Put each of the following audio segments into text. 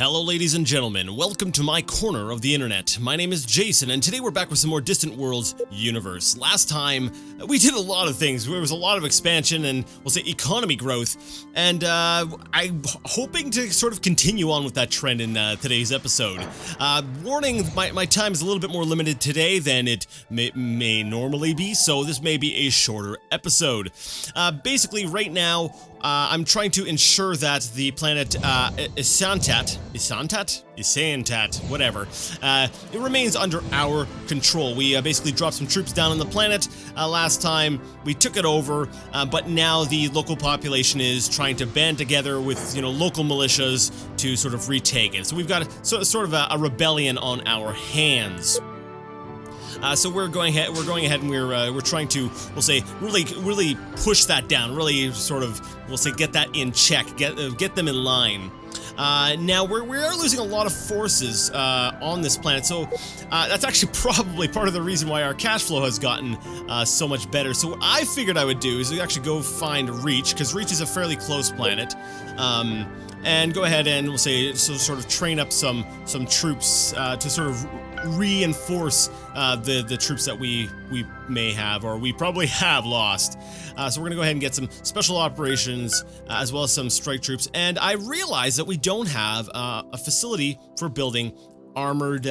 Hello ladies and gentlemen, welcome to my corner of the internet. My name is Jason, and today we're back with some more Distant Worlds universe. Last time, we did a lot of things. There was a lot of expansion and, we'll say, economy growth, and I'm hoping to sort of continue on with that trend in today's episode. Warning, my time is a little bit more limited today than it may normally be, so this may be a shorter episode. Basically, right now, I'm trying to ensure that the planet Isantat, whatever, it remains under our control. We basically dropped some troops down on the planet last time. We took it over, but now the local population is trying to band together with, local militias to sort of retake it. So we've got sort of a rebellion on our hands. So we're going ahead and we're trying to, we'll say, really push that down, really sort of, we'll say, get that in check, get them in line. Now we are losing a lot of forces on this planet, so that's actually probably part of the reason why our cash flow has gotten so much better. So what I figured I would do is actually go find Reach, because Reach is a fairly close planet, and go ahead and, we'll say, so sort of train up some troops to sort of reinforce the troops that we may have, or we probably have lost. So we're gonna go ahead and get some special operations as well as some strike troops. And I realized that we don't have a facility for building armored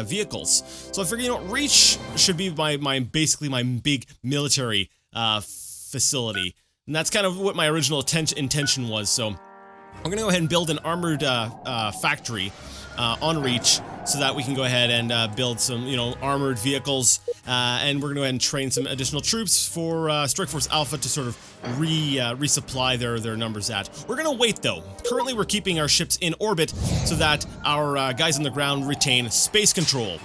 vehicles. So I figured, Reach should be basically my big military facility, and that's kind of what my original intention was. So I'm gonna go ahead and build an armored factory on Reach, so that we can go ahead and build some, armored vehicles, and we're gonna go ahead and train some additional troops for Strike Force Alpha to sort of resupply their numbers at. We're gonna wait though. Currently we're keeping our ships in orbit so that our guys on the ground retain space control.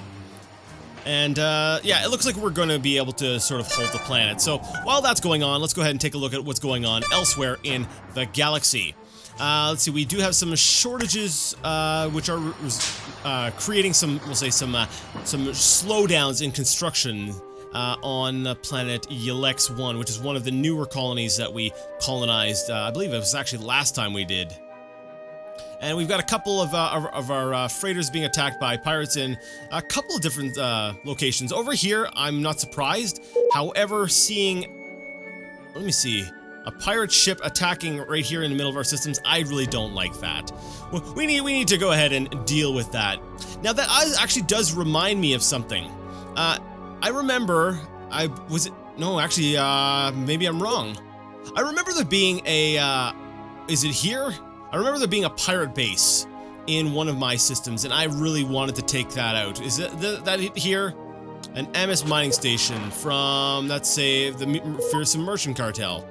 And yeah, it looks like we're going to be able to sort of hold the planet. So while that's going on, let's go ahead and take a look at what's going on elsewhere in the galaxy. Let's see, we do have some shortages, which are creating some, we'll say, some slowdowns in construction on planet Yelex 1, which is one of the newer colonies that we colonized. I believe it was actually last time we did. And we've got a couple of our freighters being attacked by pirates in a couple of different locations. Over here, I'm not surprised. However, seeing, let me see, a pirate ship attacking right here in the middle of our systems, I really don't like that. We need to go ahead and deal with that. Now that actually does remind me of something. I remember, maybe I'm wrong. I remember there being a, is it here? I remember there being a pirate base in one of my systems, and I really wanted to take that out. Is it that here? An MS mining station from, let's say, the Fearsome Merchant Cartel.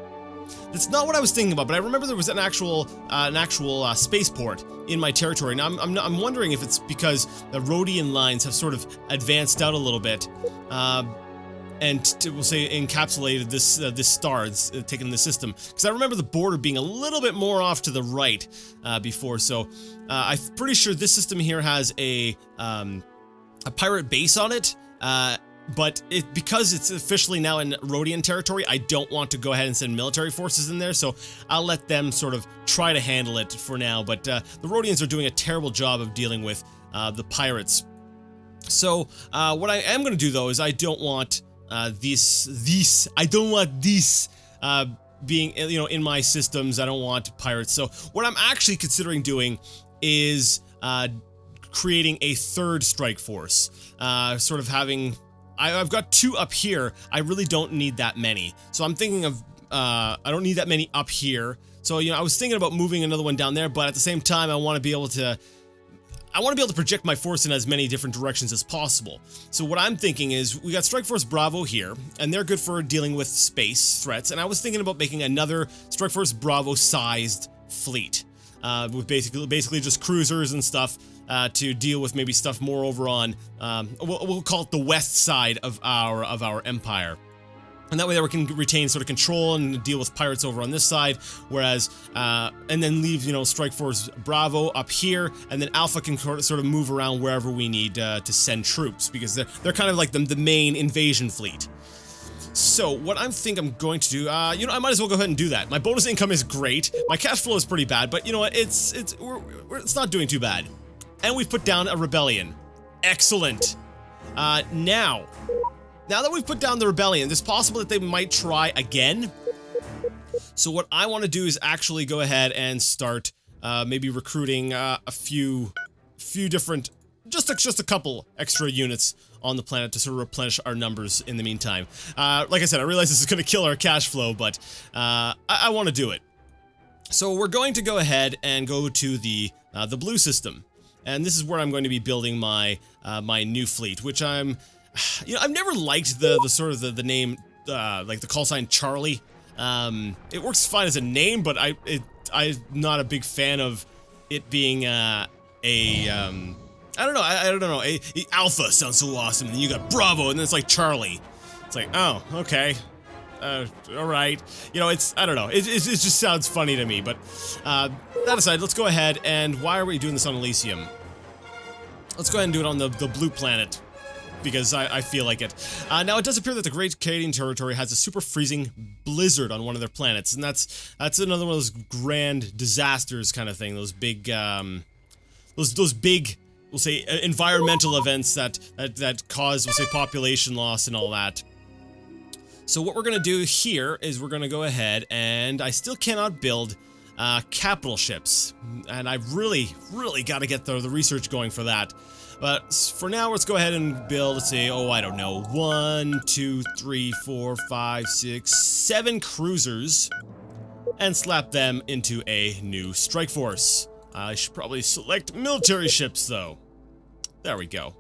That's not what I was thinking about, but I remember there was an actual spaceport in my territory. Now I'm wondering if it's because the Rhodian lines have sort of advanced out a little bit, and we'll say encapsulated this star that's taken the system. Because I remember the border being a little bit more off to the right before. So I'm pretty sure this system here has a pirate base on it. But because it's officially now in Rhodian territory, I don't want to go ahead and send military forces in there, so I'll let them sort of try to handle it for now. But the Rhodians are doing a terrible job of dealing with the pirates. So what I am going to do though is I don't want these being, in my systems. I don't want pirates. So what I'm actually considering doing is creating a third strike force, sort of having. I've got two up here. I really don't need that many. So I'm thinking of, I don't need that many up here. So, I was thinking about moving another one down there, but at the same time, I want to be able to project my force in as many different directions as possible. So what I'm thinking is, we got Strike Force Bravo here, and they're good for dealing with space threats. And I was thinking about making another Strike Force Bravo-sized fleet, with basically just cruisers and stuff. To deal with maybe stuff more over on, we'll call it the west side of our empire. And that way we can retain sort of control and deal with pirates over on this side, whereas, and then leave, Strike Force Bravo up here, and then Alpha can sort of move around wherever we need to send troops, because they're kind of like the main invasion fleet. So what I'm going to do, you know, I might as well go ahead and do that. My bonus income is great. My cash flow is pretty bad, but you know what? It's not doing too bad. And we've put down a rebellion. Excellent. Now that we've put down the rebellion, it's possible that they might try again. So what I want to do is actually go ahead and start maybe recruiting a few different, just a couple extra units on the planet to sort of replenish our numbers in the meantime. Like I said, I realize this is going to kill our cash flow, but I want to do it. So we're going to go ahead and go to the blue system, and this is where I'm going to be building my my new fleet, which I've never liked the sort of the name, like the call sign Charlie. It works fine as a name, but I'm not a big fan of it being I don't know. I don't know. Alpha sounds so awesome, and then you got Bravo, and then it's like Charlie. It's like, oh, okay, all right. You know, I don't know. It just sounds funny to me. But that aside, let's go ahead and why are we doing this on Elysium? Let's go ahead and do it on the blue planet, because I feel like it. Now, it does appear that the Great Canadian Territory has a super freezing blizzard on one of their planets, and that's another one of those grand disasters kind of thing. Those big, those big, we'll say, environmental events that cause, we'll say, population loss and all that. So what we're gonna do here is we're gonna go ahead, and I still cannot build capital ships, and I've really got to get the research going for that. But for now, let's go ahead and build, let's say, oh, I don't know, 1, 2, 3, 4, 5, 6, 7 cruisers, and slap them into a new strike force. I should probably select military ships, though. There we go.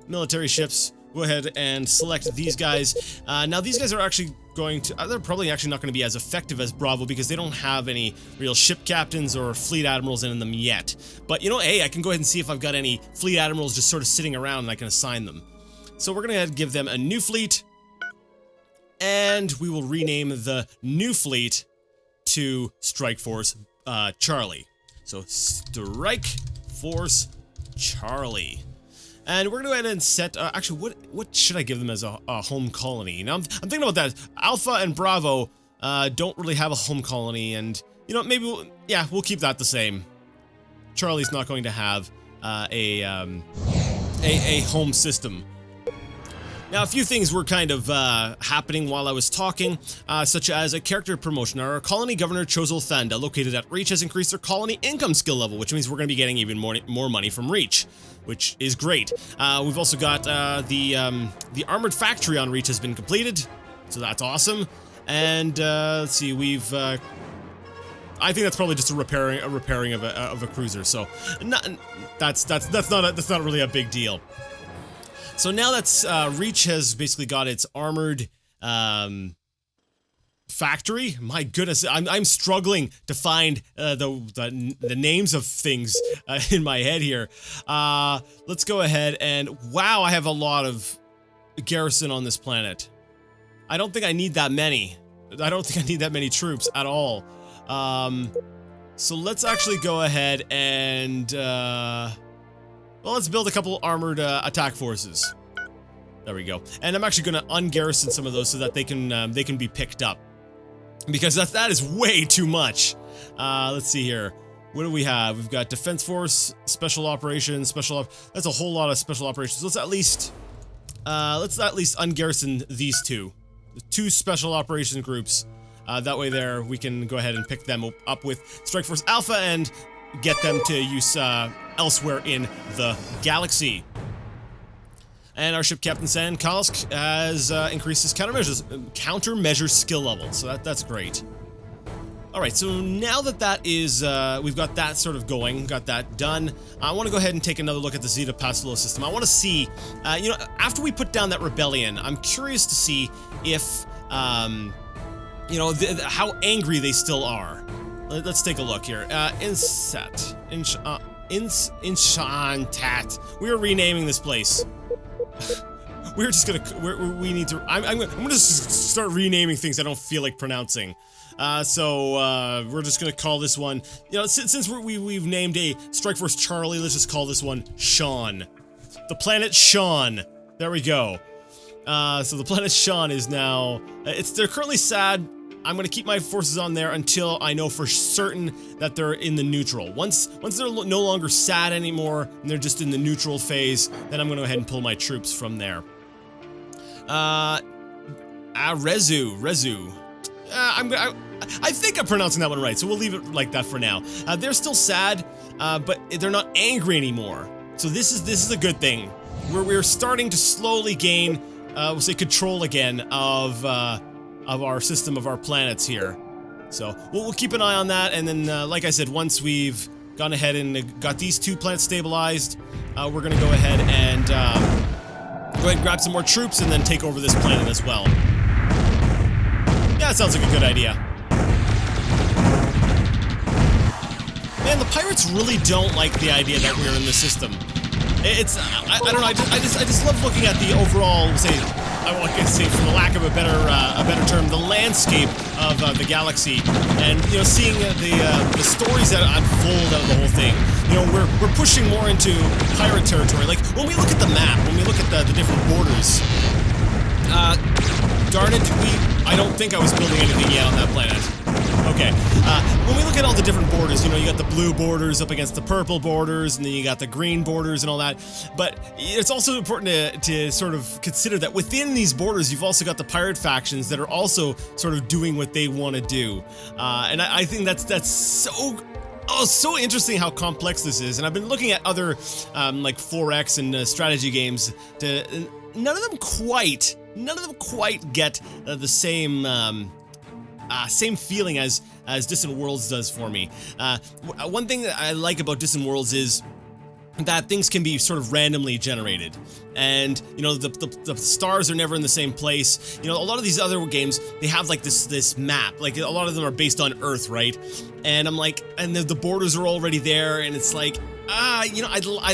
Military ships. Go ahead and select these guys. Now, these guys are actually going to... they're probably actually not going to be as effective as Bravo because they don't have any real ship captains or fleet admirals in them yet. But, you know, hey, I can go ahead and see if I've got any fleet admirals just sort of sitting around and I can assign them. So we're going to give them a new fleet. And we will rename the new fleet to Strike Force Charlie. So, Strike Force Charlie. And we're gonna go ahead and set, actually, what should I give them as a home colony? Now, I'm thinking about that. Alpha and Bravo, don't really have a home colony, and, you know, maybe we'll keep that the same. Charlie's not going to have, a home system. Now, a few things were kind of happening while I was talking, such as a character promotion. Our colony governor, Chozol Thanda, located at Reach, has increased their colony income skill level, which means we're going to be getting even more money from Reach, which is great. We've also got the armored factory on Reach has been completed, so that's awesome. And let's see, we've I think that's probably just a repairing of a cruiser. So that's not really a big deal. So now that's Reach has basically got its armored factory. My goodness, I'm struggling to find the names of things in my head here. Let's go ahead and wow, I have a lot of garrison on this planet. I don't think I need that many. I don't think I need that many troops at all. So let's actually go ahead and well, let's build a couple armored attack forces. There we go. And I'm actually going to ungarrison some of those so that they can be picked up, because that is way too much. Let's see here. What do we have? We've got defense force, special operations, that's a whole lot of special operations. Let's at least ungarrison these two, the 2 special operation groups. That way there we can go ahead and pick them up with Strike Force Alpha and get them to use elsewhere in the galaxy. And our ship captain San Kalsk has increased his countermeasure skill level, so that's great. Alright, so now that is, we've got that sort of going, got that done, I want to go ahead and take another look at the Zeta Pastilo system. I want to see, you know, after we put down that rebellion, I'm curious to see if, you know, how angry they still are. Let's take a look here. Enchantat. We are renaming this place. We're just gonna, we need to, I'm gonna just start renaming things I don't feel like pronouncing. So we're just gonna call this one, you know, since we've named a Strike Force Charlie, let's just call this one Sean. The planet Sean. There we go. So the planet Sean is now, they're currently sad. I'm going to keep my forces on there until I know for certain that they're in the neutral. Once they're no longer sad anymore, and they're just in the neutral phase, then I'm going to go ahead and pull my troops from there. Rezu. I think I'm pronouncing that one right, so we'll leave it like that for now. They're still sad, but they're not angry anymore. So this is a good thing. We're starting to slowly gain, we'll say, control again of our system, of our planets here. So we'll keep an eye on that, and then, like I said, once we've gone ahead and got these 2 planets stabilized, we're gonna go ahead and grab some more troops and then take over this planet as well. Yeah, that sounds like a good idea. Man, the pirates really don't like the idea that we're in the system. I don't know. I just love looking at the overall, say, I can say, for the lack of a better term, the landscape of the galaxy, and seeing the stories that unfold out of the whole thing. We're pushing more into pirate territory. Like when we look at the map, when we look at the different borders. Darn it, I don't think I was building anything yet on that planet. Okay, when we look at all the different borders, you got the blue borders up against the purple borders, and then you got the green borders and all that, but it's also important to sort of consider that within these borders, you've also got the pirate factions that are also sort of doing what they want to do, and I think that's so interesting how complex this is, and I've been looking at other, like 4X and strategy games, none of them quite get the same feeling as Distant Worlds does for me. One thing that I like about Distant Worlds is that things can be sort of randomly generated, and the stars are never in the same place. A lot of these other games, they have like this map, like a lot of them are based on Earth, right? And I'm like, and the borders are already there, and it's like, I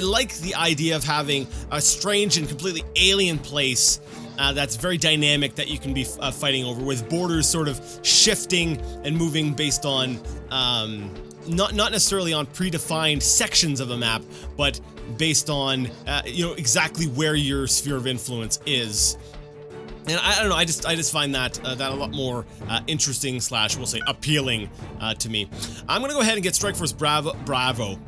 like the idea of having a strange and completely alien place that's very dynamic that you can be fighting over, with borders sort of shifting and moving based on not necessarily on predefined sections of a map, but based on exactly where your sphere of influence is. And I don't know, I just find that a lot more interesting / we'll say appealing to me. I'm gonna go ahead and get Strike Force Bravo to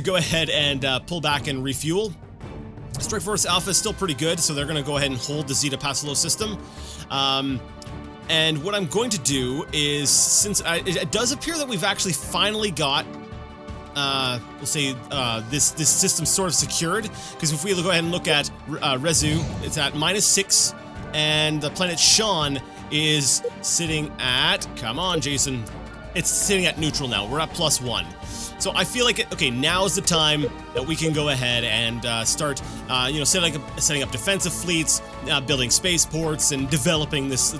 go ahead and pull back and refuel. Strike Force Alpha is still pretty good, so they're going to go ahead and hold the Zeta Pasilo system. And what I'm going to do is, since it does appear that we've actually finally got, we'll say, this system sort of secured, because if we go ahead and look at Rezu, it's at -6, and the planet Sean is sitting at, come on, Jason, it's sitting at neutral now. We're at +1. So I feel like, okay, now is the time that we can go ahead and start, setting up defensive fleets, building spaceports, and developing this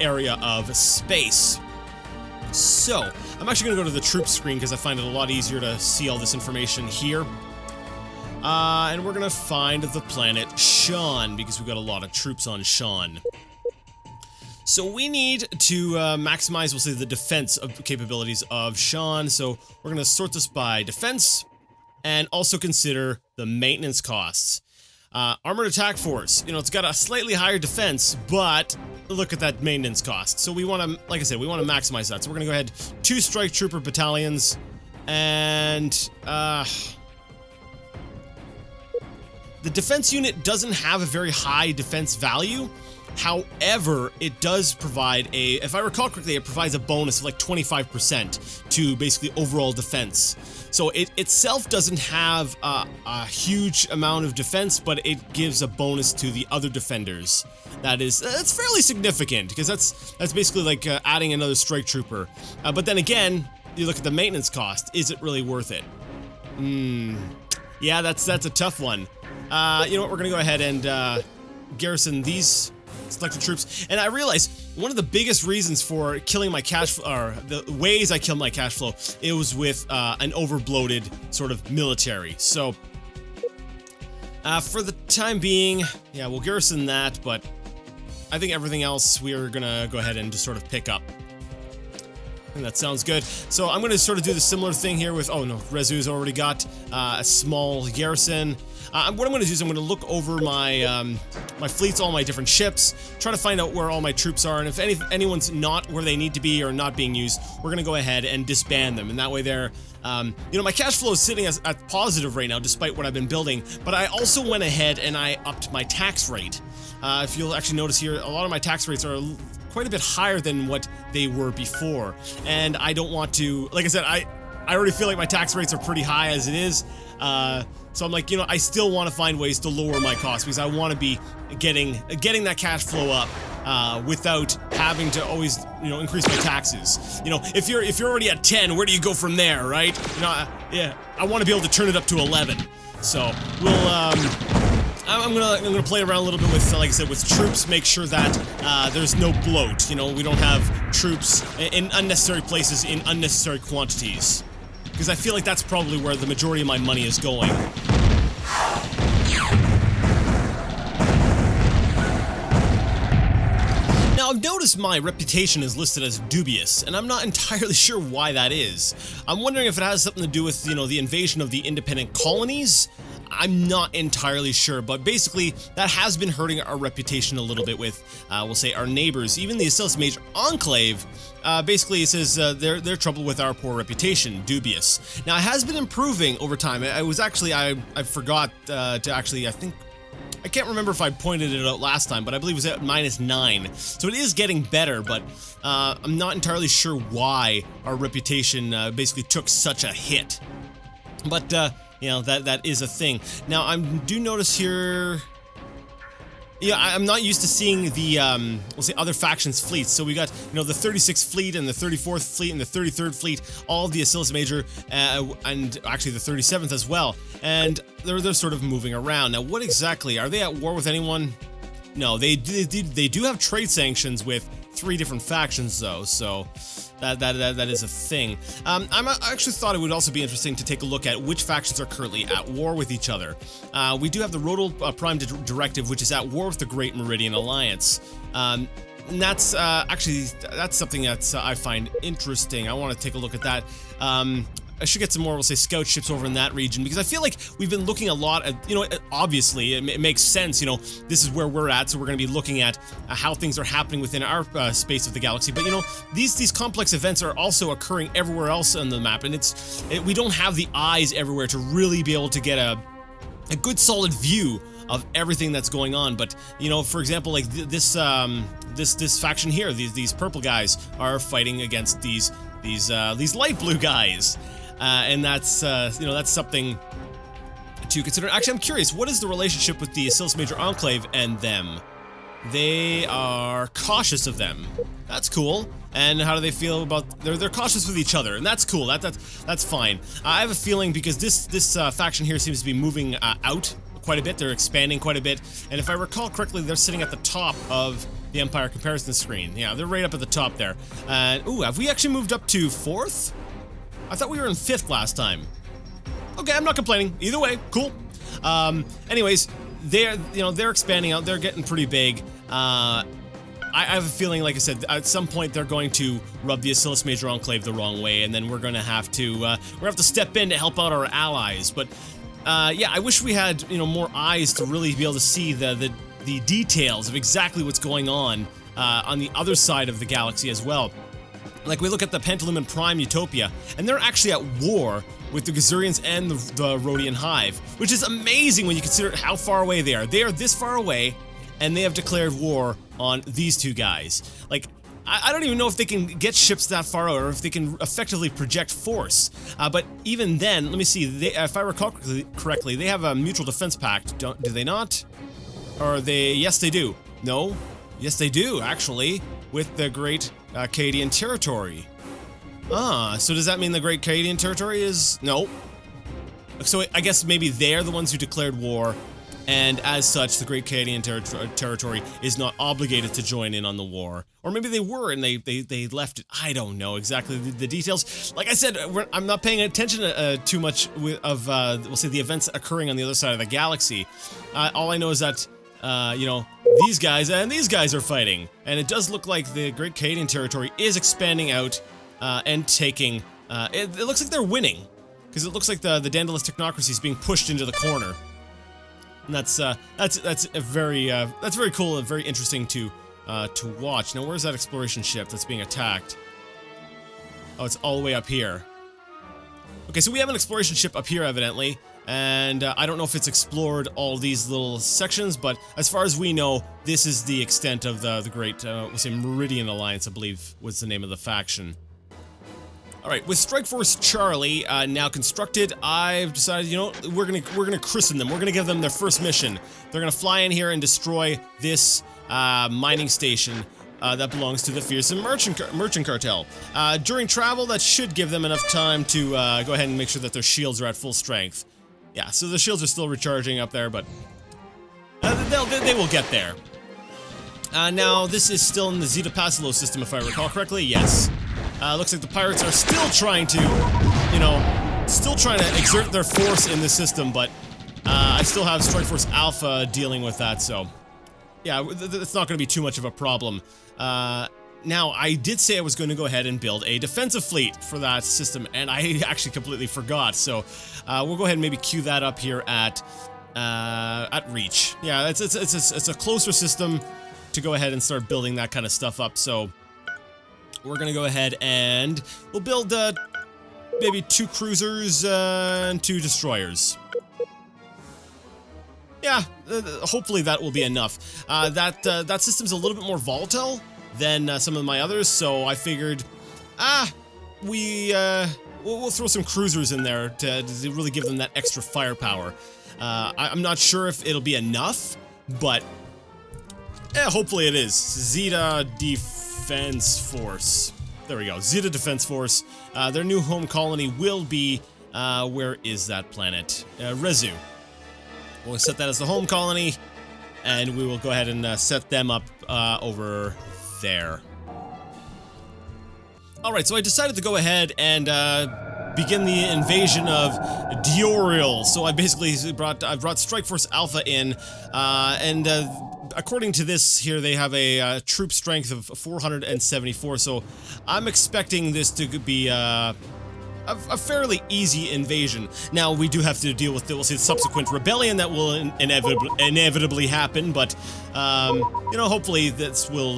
area of space. So I'm actually going to go to the troops screen because I find it a lot easier to see all this information here. And we're going to find the planet Sean because we've got a lot of troops on Sean. So we need to maximize, we'll say, the defense capabilities of Sean. So we're going to sort this by defense and also consider the maintenance costs. Armored attack force, it's got a slightly higher defense, but look at that maintenance cost. So we want to, like I said, we want to maximize that. So we're going to go ahead, 2 strike trooper battalions, and the defense unit doesn't have a very high defense value. However, it does provide if I recall correctly, it provides a bonus of like 25% to basically overall defense. So it itself doesn't have a huge amount of defense, but it gives a bonus to the other defenders. That's fairly significant, because that's basically like adding another strike trooper. But then again, you look at the maintenance cost. Is it really worth it? Yeah, that's a tough one. You know what? We're gonna go ahead and garrison these selected troops, and I realized one of the biggest reasons for killing my cash flow, or the ways I killed my cash flow, it was with an overbloated sort of military. So for the time being, yeah, we'll garrison that, but I think everything else we are gonna go ahead and just sort of pick up. And that sounds good. So I'm going to sort of do the similar thing here with, oh no, Rezu's already got a small garrison. What I'm going to do is I'm going to look over my my fleets, all my different ships, try to find out where all my troops are, and if anyone's not where they need to be or not being used, we're going to go ahead and disband them, and that way they're you know, my cash flow is sitting at positive right now, despite what I've been building, but I also went ahead and I upped my tax rate. If you'll actually notice here, a lot of my tax rates are quite a bit higher than what they were before, and I don't want to, like I said, I already feel like my tax rates are pretty high as it is, so I'm like, you know, I still want to find ways to lower my costs because I want to be getting that cash flow up without having to always, you know, increase my taxes. You know, if you're already at 10, where do you go from there, right? You know, yeah, I want to be able to turn it up to 11. So we'll I'm gonna play around a little bit with, like I said, with troops. Make sure that there's no bloat. You know, we don't have troops in unnecessary places in unnecessary quantities, because I feel like that's probably where the majority of my money is going. Now, I've noticed my reputation is listed as dubious, and I'm not entirely sure why that is. I'm wondering if it has something to do with, you know, the invasion of the independent colonies. I'm not entirely sure, but basically that has been hurting our reputation a little bit with, we'll say, our neighbors. Even the Asilis Major Enclave, basically it says they're troubled with our poor reputation, dubious. Now, it has been improving over time. I was actually, I forgot to actually, I can't remember if I pointed it out last time, but I believe it was at -9. So it is getting better, but I'm not entirely sure why our reputation basically took such a hit. But, you know, that is a thing. Now, I do notice here... Yeah, I'm not used to seeing the, we'll say, other factions' fleets. So we got, you know, the 36th Fleet and the 34th Fleet and the 33rd Fleet, all of the Asilis Major, and actually the 37th as well. And they're sort of moving around. Now, what exactly? Are they at war with anyone? No, they do have trade sanctions with 3 different factions, though, so that is a thing. I actually thought it would also be interesting to take a look at which factions are currently at war with each other. We do have the Rodal Prime Directive, which is at war with the Great Meridian Alliance. And that's that's something that I find interesting. I want to take a look at that. I should get some more, we'll say, scout ships over in that region, because I feel like we've been looking a lot at, you know, obviously, it makes sense, you know, this is where we're at, so we're going to be looking at how things are happening within our space of the galaxy, but, you know, these complex events are also occurring everywhere else on the map, and we don't have the eyes everywhere to really be able to get a good solid view of everything that's going on. But, you know, for example, like this faction here, these purple guys are fighting against these light blue guys. And that's, you know, that's something to consider. Actually, I'm curious, what is the relationship with the Asilis Major Enclave and them? They are cautious of them. That's cool. And how do they feel about... They're cautious with each other, and that's cool. That's fine. I have a feeling, because this faction here seems to be moving out quite a bit. They're expanding quite a bit. And if I recall correctly, they're sitting at the top of the Empire comparison screen. Yeah, they're right up at the top there. Ooh, have we actually moved up to 4th? I thought we were in 5th last time. Okay, I'm not complaining. Either way, cool. Anyways, they're expanding out. They're getting pretty big. I have a feeling, like I said, at some point they're going to rub the Asilis Major Enclave the wrong way, and then we're going to have to step in to help out our allies. But yeah, I wish we had, you know, more eyes to really be able to see the details of exactly what's going on the other side of the galaxy as well. Like, we look at the Pentalumen Prime Utopia, and they're actually at war with the Gazurians and the Rhodian Hive, which is amazing when you consider how far away they are. They are this far away, and they have declared war on these two guys. Like, I don't even know if they can get ships that far out, or if they can effectively project force. But even then, let me see, if I recall correctly, they have a mutual defense pact, do they not? Or yes they do. No? Yes they do, actually, with the Great Cadian Territory. So does that mean the Great Cadian Territory is... No. So I guess maybe they're the ones who declared war, and as such, the Great Cadian Territory is not obligated to join in on the war. Or maybe they were, and they left it. I don't know exactly the details. Like I said, I'm not paying attention too much of, we'll say, the events occurring on the other side of the galaxy. All I know is that, you know, these guys and these guys are fighting. And it does look like the Great Cadian Territory is expanding out and taking... it looks like they're winning. Because it looks like the Daedalus Technocracy is being pushed into the corner. And that's very cool and very interesting to watch. Now, where's that exploration ship that's being attacked? Oh, it's all the way up here. Okay, so we have an exploration ship up here, evidently, and I don't know if it's explored all these little sections, but as far as we know, this is the extent of the great, we'll say Meridian Alliance, I believe was the name of the faction. Alright, with Strike Force Charlie now constructed, I've decided, you know, we're gonna christen them. We're gonna give them their first mission. They're gonna fly in here and destroy this mining station that belongs to the fearsome merchant cartel. During travel, that should give them enough time to go ahead and make sure that their shields are at full strength. Yeah, so the shields are still recharging up there, but they will get there. Now, this is still in the Zeta Pasilo system, if I recall correctly. Yes. Looks like the pirates are still trying to, you know, exert their force in the system, but I still have Strike Force Alpha dealing with that, so yeah, it's not going to be too much of a problem. Now, I did say I was going to go ahead and build a defensive fleet for that system, and I actually completely forgot, so we'll go ahead and maybe queue that up here at Reach. Yeah, it's a closer system to go ahead and start building that kind of stuff up, so we're gonna go ahead and we'll build maybe 2 cruisers and 2 destroyers. Yeah, hopefully that will be enough. That system's a little bit more volatile than some of my others, so I figured, we'll throw some cruisers in there to really give them that extra firepower. I'm not sure if it'll be enough, but hopefully it is. Zeta Defense Force. There we go. Zeta Defense Force. Their new home colony will be, where is that planet? Rezu. We'll set that as the home colony, and we will go ahead and set them up over there. Alright, so I decided to go ahead and begin the invasion of Diorial. So I basically brought Strike Force Alpha in, and according to this here, they have a troop strength of 474, so I'm expecting this to be a fairly easy invasion. Now, we do have to deal with, we'll say, the subsequent rebellion that will inevitably happen, but, you know, hopefully this will,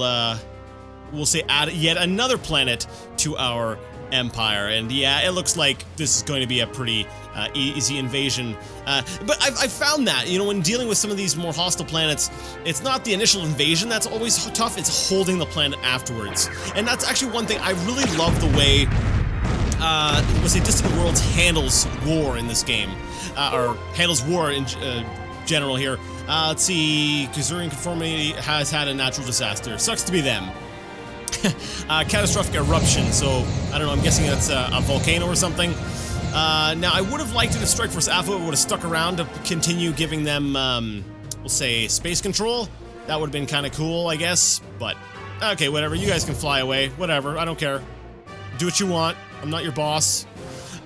we'll say, add yet another planet to our empire, and yeah, it looks like this is going to be a pretty easy invasion. But I've found that, you know, when dealing with some of these more hostile planets, it's not the initial invasion that's always tough, it's holding the planet afterwards. And that's actually one thing I really love the way, we'll say, Distant Worlds handles war in this game, or handles war in general here. Let's see, Kazurian Conformity has had a natural disaster. Sucks to be them. Catastrophic eruption, so I don't know, I'm guessing that's a volcano or something. Now, I would have liked it if Strike Force Alpha would have stuck around to continue giving them, we'll say, space control. That would have been kind of cool, I guess, but okay, whatever, you guys can fly away, whatever, I don't care. Do what you want, I'm not your boss.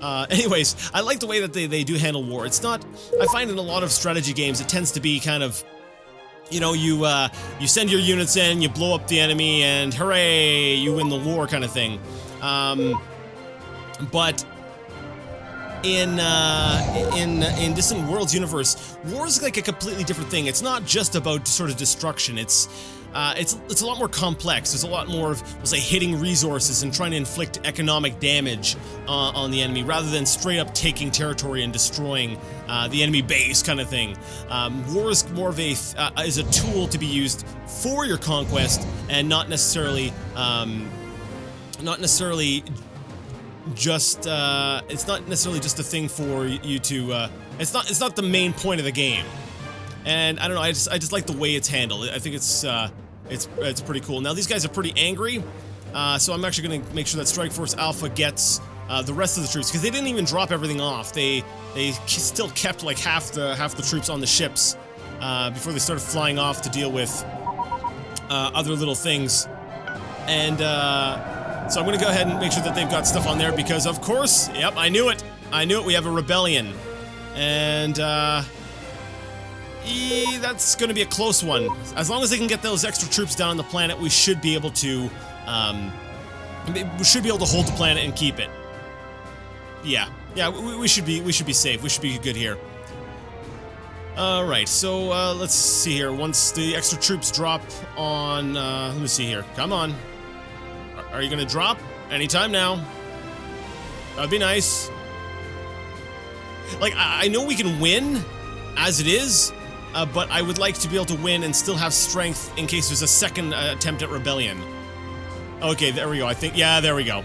Anyways, I like the way that they do handle war. It's not, I find in a lot of strategy games, it tends to be kind of, you know, you send your units in, you blow up the enemy, and hooray, you win the war kind of thing. But in Distant Worlds universe, war is like a completely different thing. It's not just about sort of destruction. It's a lot more complex. There's a lot more of, we'll say, hitting resources and trying to inflict economic damage on the enemy, rather than straight up taking territory and destroying the enemy base kind of thing. War is more of is a tool to be used for your conquest, and not necessarily just it's not necessarily just a thing for you to. It's not the main point of the game. And I don't know, I just like the way it's handled. I think it's pretty cool. Now, these guys are pretty angry, so I'm actually going to make sure that Strike Force Alpha gets the rest of the troops, because they didn't even drop everything off. They still kept like half the troops on the ships before they started flying off to deal with other little things. And so I'm going to go ahead and make sure that they've got stuff on there, because of course, yep, I knew it, we have a rebellion. And that's going to be a close one. As long as they can get those extra troops down on the planet, we should be able to, hold the planet and keep it. Yeah, we should be safe. We should be good here. Alright, so let's see here. Once the extra troops drop on, let me see here. Come on. Are you gonna drop? Anytime now. That'd be nice. Like, I know we can win as it is, but I would like to be able to win and still have strength in case there's a second attempt at rebellion. Okay, there we go. I think, yeah, there we go.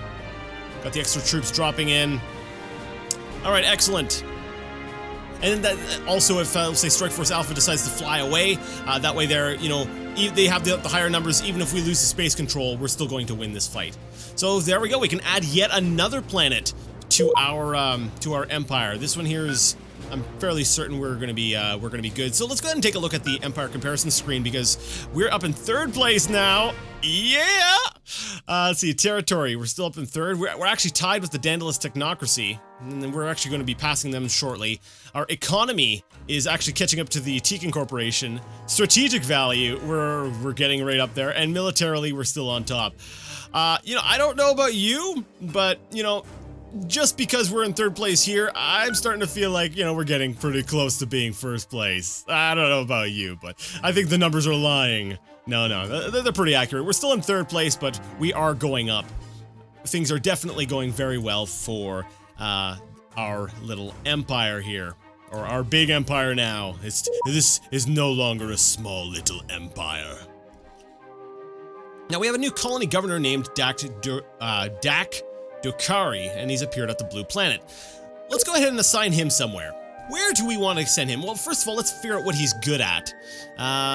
Got the extra troops dropping in. Alright, excellent. And that also, if, let's say, Strike Force Alpha decides to fly away, that way they're, you know, they have the higher numbers. Even if we lose the space control, we're still going to win this fight. So there we go. We can add yet another planet to our empire. This one here is, I'm fairly certain we're gonna be good. So let's go ahead and take a look at the empire comparison screen because we're up in 3rd place now. Yeah. Let's see, territory. We're still up in 3rd. We're actually tied with the Daedalus technocracy, and then we're actually going to be passing them shortly. Our economy is actually catching up to the Tekin Corporation. Strategic value, we're getting right up there, and militarily, we're still on top. You know, I don't know about you, but you know, just because we're in 3rd place here, I'm starting to feel like, you know, we're getting pretty close to being 1st place. I don't know about you, but I think the numbers are lying. No, they're pretty accurate. We're still in 3rd place, but we are going up. Things are definitely going very well for our little empire here. Or our big empire now. This is no longer a small little empire. Now we have a new colony governor named Dak Dokari, and he's appeared at the Blue Planet. Let's go ahead and assign him somewhere. Where do we want to send him? Well, first of all, let's figure out what he's good at.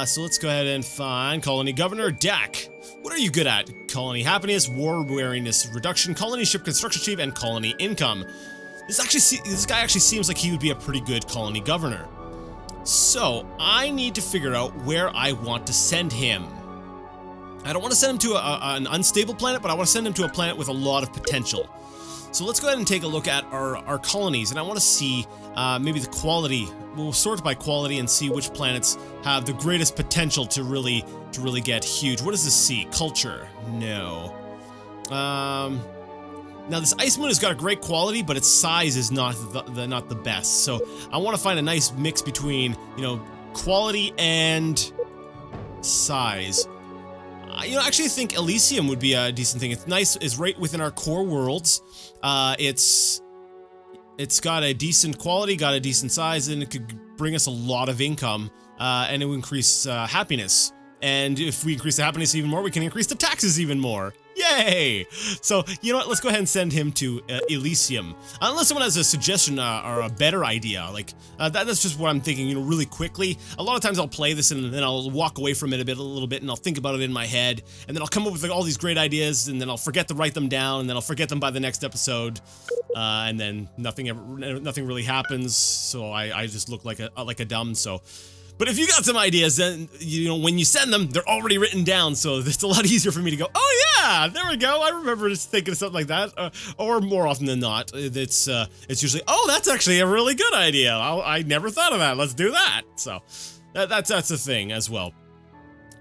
So let's go ahead and find Colony Governor Dak. What are you good at? Colony happiness, war weariness reduction, colony ship construction chief, and colony income. This guy actually seems like he would be a pretty good colony governor. So I need to figure out where I want to send him. I don't want to send him to an unstable planet, but I want to send him to a planet with a lot of potential. So let's go ahead and take a look at our colonies, and I want to see maybe the quality. We'll sort by quality and see which planets have the greatest potential to really get huge. What does this see? Culture? No. Now this ice moon has got a great quality, but its size is not the best. So I want to find a nice mix between, you know, quality and size. You know, I actually think Elysium would be a decent thing. It's nice, it's right within our core worlds. It's got a decent quality, got a decent size, and it could bring us a lot of income, and it will increase happiness. And if we increase the happiness even more, we can increase the taxes even more. Yay! So, you know what, let's go ahead and send him to Elysium. Unless someone has a suggestion or a better idea, like, that's just what I'm thinking, you know, really quickly. A lot of times I'll play this and then I'll walk away from it a little bit, and I'll think about it in my head, and then I'll come up with like, all these great ideas, and then I'll forget to write them down, and then I'll forget them by the next episode, and then nothing really happens, so I just look like a dumb, so... But if you got some ideas, then, you know, when you send them, they're already written down, so it's a lot easier for me to go, oh yeah, there we go, I remember just thinking of something like that, or more often than not, it's usually, oh, that's actually a really good idea, I never thought of that, let's do that, so, that's the thing as well.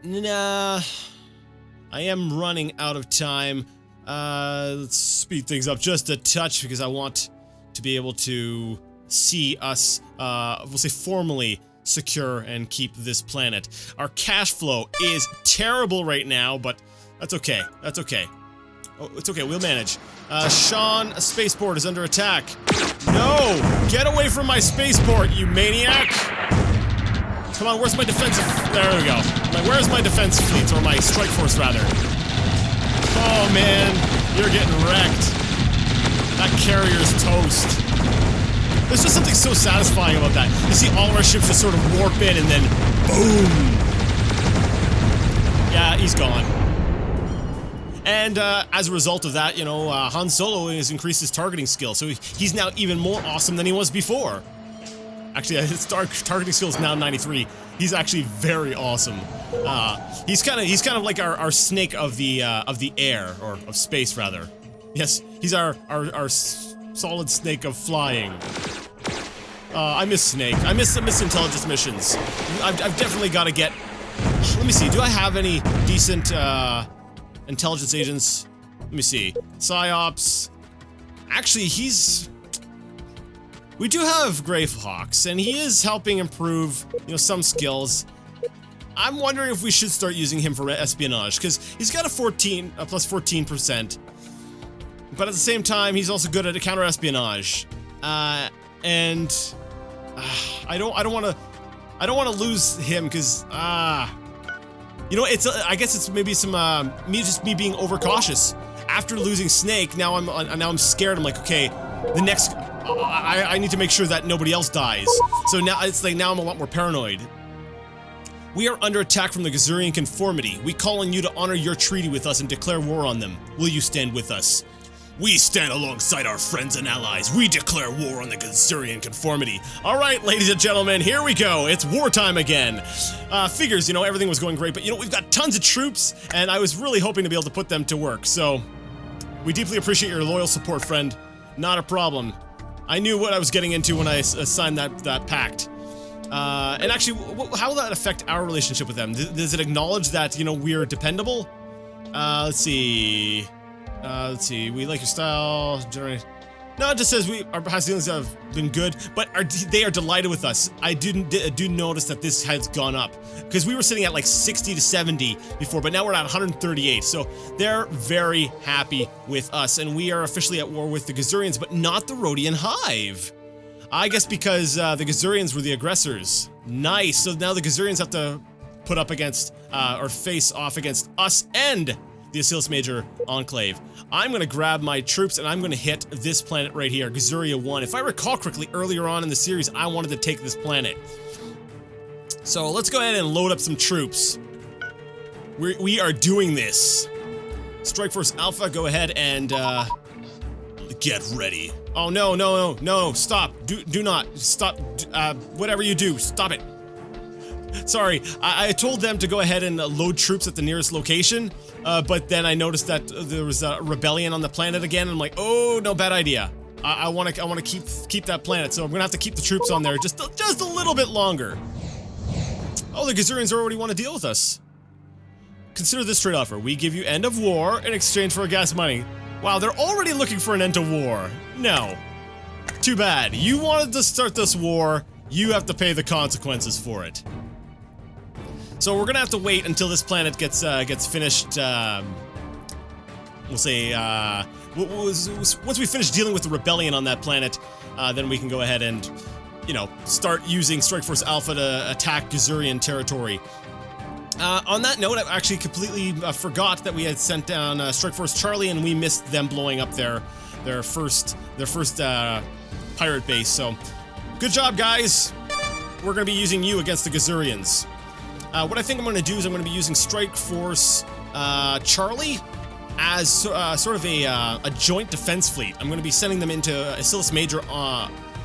Nah, I am running out of time, let's speed things up just a touch, because I want to be able to see us, we'll say formally, secure and keep this planet. Our cash flow is terrible right now, but that's okay. That's okay. Oh, it's okay. We'll manage. Sean, a spaceport is under attack. No! Get away from my spaceport, you maniac! Come on, where's my defensive... There we go. Where's my defense fleets, or my strike force, rather? Oh, man. You're getting wrecked. That carrier's toast. There's just something so satisfying about that. You see all of our ships just sort of warp in and then boom! Yeah, he's gone. And as a result of that, you know, Han Solo has increased his targeting skill, so he's now even more awesome than he was before. Actually, his targeting skill is now 93. He's actually very awesome. He's kind of like our Snake of the air, or of space rather. Yes, he's our solid Snake of flying. I miss Snake. I miss intelligence missions. I've definitely got to get... Let me see, do I have any decent intelligence agents? Let me see. PsyOps. Actually, he's... We do have Gravehawks, and he is helping improve, you know, some skills. I'm wondering if we should start using him for espionage, because he's got a plus 14%. But at the same time, he's also good at counter-espionage. I don't want to lose him, because, you know, I guess it's maybe some, me being overcautious. After losing Snake, now I'm scared. I'm like, okay, the next, I need to make sure that nobody else dies. So now, it's like, now I'm a lot more paranoid. We are under attack from the Gazurian Conformity. We call on you to honor your treaty with us and declare war on them. Will you stand with us? We stand alongside our friends and allies. We declare war on the Gazurian Conformity. Alright, ladies and gentlemen, here we go. It's wartime again. Figures, you know, everything was going great, but you know, we've got tons of troops, and I was really hoping to be able to put them to work, so we deeply appreciate your loyal support, friend. Not a problem. I knew what I was getting into when I signed that pact. And actually, how will that affect our relationship with them? Does it acknowledge that, you know, we're dependable? Let's see. We like your style. Generate. No, it just says our past dealings have been good, but they are delighted with us. I do notice that this has gone up, because we were sitting at like 60 to 70 before, but now we're at 138, so they're very happy with us, and we are officially at war with the Gazurians, but not the Rhodian Hive. I guess because the Gazurians were the aggressors. Nice, so now the Gazurians have to put up against, or face off against us and the Asilis Major Enclave. I'm gonna grab my troops and I'm gonna hit this planet right here, Gazuria 1. If I recall correctly, earlier on in the series, I wanted to take this planet. So let's go ahead and load up some troops. We are doing this. Strike Force Alpha, go ahead and, get ready. Oh, no, stop. Do not. Stop, whatever you do, stop it. Sorry, I told them to go ahead and load troops at the nearest location, but then I noticed that there was a rebellion on the planet again, and I'm like, oh, no, bad idea. I want to keep that planet, so I'm gonna have to keep the troops on there just a little bit longer. Oh, the Gazurians already want to deal with us. Consider this trade offer. We give you end of war in exchange for gas money. Wow, they're already looking for an end to war. No. Too bad. You wanted to start this war, you have to pay the consequences for it. So we're gonna have to wait until this planet gets finished, we'll say, once we finish dealing with the rebellion on that planet, then we can go ahead and, you know, start using Strike Force Alpha to attack Gazurian territory. On that note, I actually completely forgot that we had sent down Strike Force Charlie, and we missed them blowing up their first pirate base. So, good job, guys. We're gonna be using you against the Gazurians. What I think I'm gonna do is I'm gonna be using Strike Force Charlie as sort of a joint defense fleet. I'm gonna be sending them into Asilis Major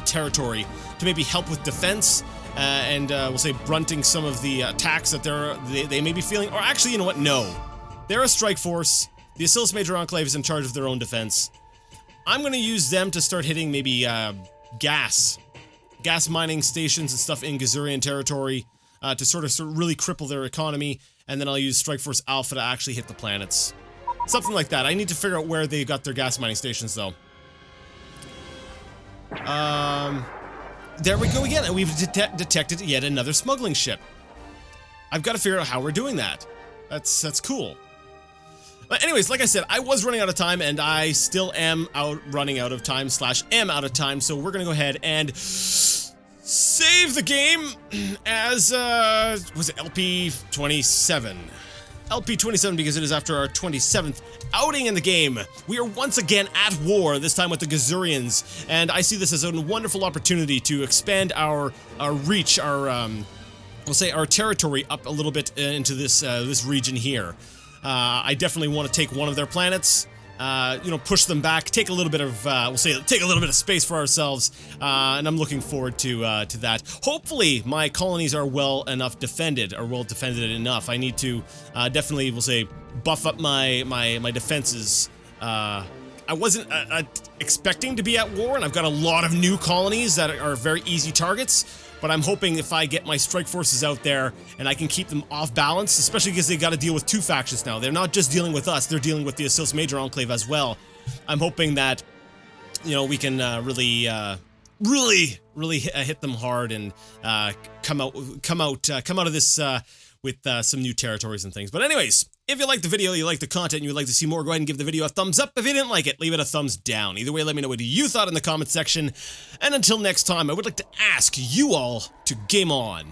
territory to maybe help with defense. And we'll say brunting some of the attacks that they may be feeling. Or actually, you know what? No. They're a strike force. The Asilis Major Enclave is in charge of their own defense. I'm going to use them to start hitting maybe gas mining stations and stuff in Gazurian territory to sort of really cripple their economy. And then I'll use Strike Force Alpha to actually hit the planets. Something like that. I need to figure out where they got their gas mining stations, though. There we go again, and we've detected yet another smuggling ship. I've got to figure out how we're doing that. That's cool. But anyways, like I said, I was running out of time, and I still am running out of time / am out of time, so we're gonna go ahead and save the game as, was it LP27? LP27 because it is after our 27th outing in the game. We are once again at war, this time with the Gazurians, and I see this as a wonderful opportunity to expand our reach, we'll say our territory up a little bit into this this region here. I definitely want to take one of their planets, you know, push them back, take a little bit of, we'll say, take a little bit of space for ourselves, and I'm looking forward to that. Hopefully, my colonies are well defended enough. I need to, definitely, we'll say, buff up my defenses. I wasn't expecting to be at war, and I've got a lot of new colonies that are very easy targets, but I'm hoping if I get my strike forces out there and I can keep them off balance, especially because they got to deal with two factions now. They're not just dealing with us, they're dealing with the Asilis Major Enclave as well. I'm hoping that, you know, we can really really hit them hard and come out of this with some new territories and things. But anyways, if you like the video, you like the content, and you would like to see more, go ahead and give the video a thumbs up. If you didn't like it, leave it a thumbs down. Either way, let me know what you thought in the comment section. And until next time, I would like to ask you all to game on.